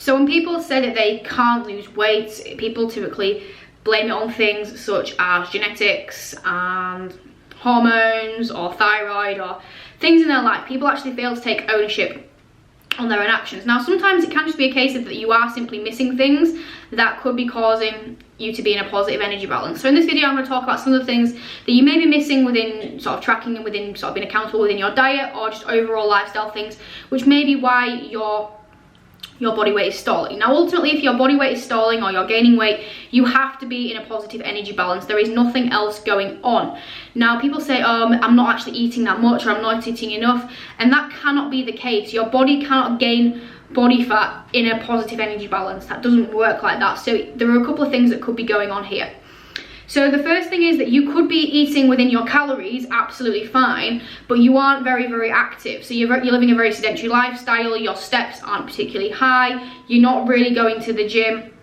So when people say that they can't lose weight, people typically blame it on things such as genetics and hormones or thyroid or things in their life. People actually fail to take ownership on their own actions. Now, sometimes it can just be a case of that you are simply missing things that could be causing you to be in a positive energy balance. So in this video, I'm going to talk about some of the things that you may be missing within sort of tracking and within sort of being accountable within your diet, or just overall lifestyle things, which may be why your body weight is stalling. Now, ultimately, if your body weight is stalling or you're gaining weight, you have to be in a positive energy balance. There is nothing else going on. Now, people say, oh, I'm not actually eating that much, or I'm not eating enough, and that cannot be the case. Your body cannot gain body fat in a positive energy balance. That doesn't work like that. So there are a couple of things that could be going on here. So the first thing is that you could be eating within your calories absolutely fine, but you aren't very, very active. So you're living a very sedentary lifestyle, your steps aren't particularly high, you're not really going to the gym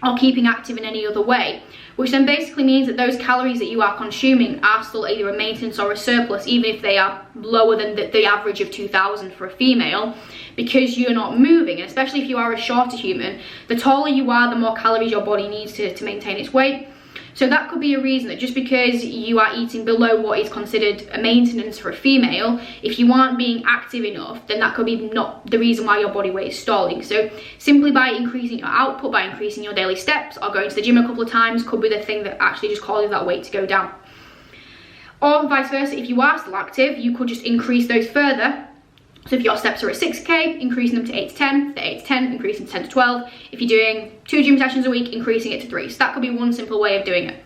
or keeping active in any other way, which then basically means that those calories that you are consuming are still either a maintenance or a surplus, even if they are lower than the average of 2,000 for a female, because you're not moving. And especially if you are a shorter human, the taller you are, the more calories your body needs to maintain its weight. So that could be a reason that just because you are eating below what is considered a maintenance for a female, if you aren't being active enough, then that could be not the reason why your body weight is stalling. So simply by increasing your output, by increasing your daily steps, or going to the gym a couple of times, could be the thing that actually just causes that weight to go down. Or vice versa, if you are still active, you could just increase those further. So if your steps are at 6k, increasing them to 8 to 10, the 8 to 10, increasing to 10 to 12. If you're doing 2 gym sessions a week, increasing it to 3. So that could be one simple way of doing it.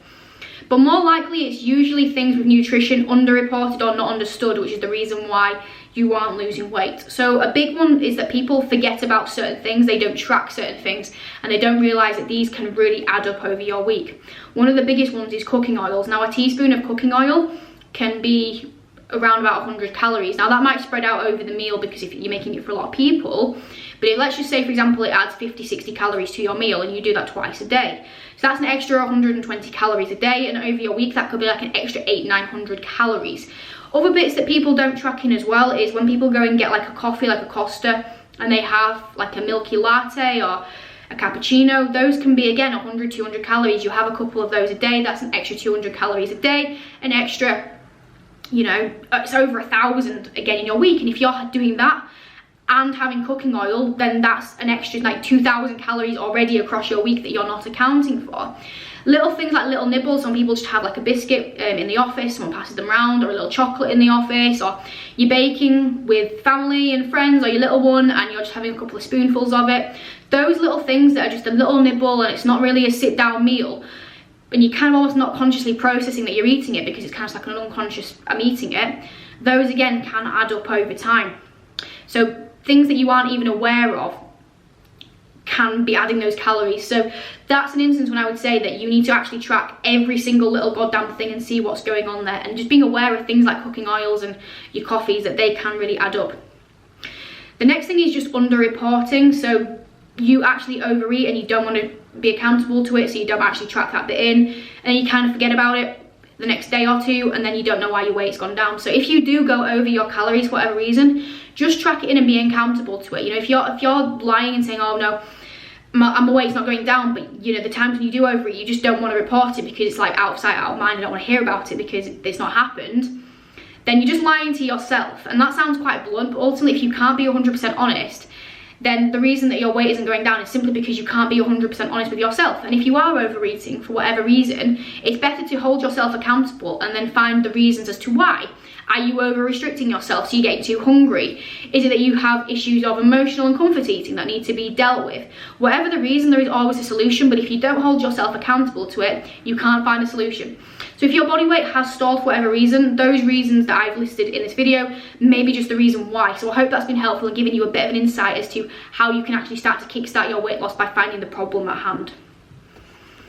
But more likely, it's usually things with nutrition underreported or not understood, which is the reason why you aren't losing weight. So a big one is that people forget about certain things, they don't track certain things, and they don't realize that these can really add up over your week. One of the biggest ones is cooking oils. Now, a teaspoon of cooking oil can be around about 100 calories. Now, that might spread out over the meal because if you're making it for a lot of people, but let's just say, for example, it adds 50-60 calories to your meal and you do that twice a day. So that's an extra 120 calories a day, and over your week that could be like an extra 800-900 calories. Other bits that people don't track in as well is when people go and get like a coffee, like a Costa, and they have like a milky latte or a cappuccino, those can be again 100-200 calories. You have a couple of those a day, that's an extra 200 calories a day, an extra, you know, it's over 1,000 again in your week. And if you're doing that and having cooking oil, then that's an extra like 2,000 calories already across your week that you're not accounting for. Little things like little nibbles, some people just have like a biscuit in the office, someone passes them around, or a little chocolate in the office, or you're baking with family and friends, or your little one, and you're just having a couple of spoonfuls of it. Those little things that are just a little nibble and it's not really a sit down meal, and you're kind of almost not consciously processing that you're eating it because it's kind of like an unconscious, I'm eating it, those again can add up over time. So things that you aren't even aware of can be adding those calories. So that's an instance when I would say that you need to actually track every single little goddamn thing and see what's going on there, and just being aware of things like cooking oils and your coffees, that they can really add up. The next thing is just underreporting. So you actually overeat and you don't want to be accountable to it, so you don't actually track that bit in, and you kind of forget about it the next day or two, and then you don't know why your weight's gone down. So if you do go over your calories for whatever reason, just track it in and be accountable to it. You know, if you're lying and saying, oh no, my weight's not going down, but you know, the times when you do overeat, you just don't want to report it because it's like out of sight, out of mind, I don't want to hear about it because it's not happened, then you're just lying to yourself. And that sounds quite blunt, but ultimately if you can't be 100% honest, then the reason that your weight isn't going down is simply because you can't be 100% honest with yourself. And if you are overeating for whatever reason, it's better to hold yourself accountable and then find the reasons as to why. Are you over-restricting yourself? So you're getting too hungry? Is it that you have issues of emotional and comfort eating that need to be dealt with? Whatever the reason, there is always a solution, but if you don't hold yourself accountable to it, you can't find a solution. So if your body weight has stalled for whatever reason, those reasons that I've listed in this video may be just the reason why. So I hope that's been helpful and given you a bit of an insight as to how you can actually start to kickstart your weight loss by finding the problem at hand.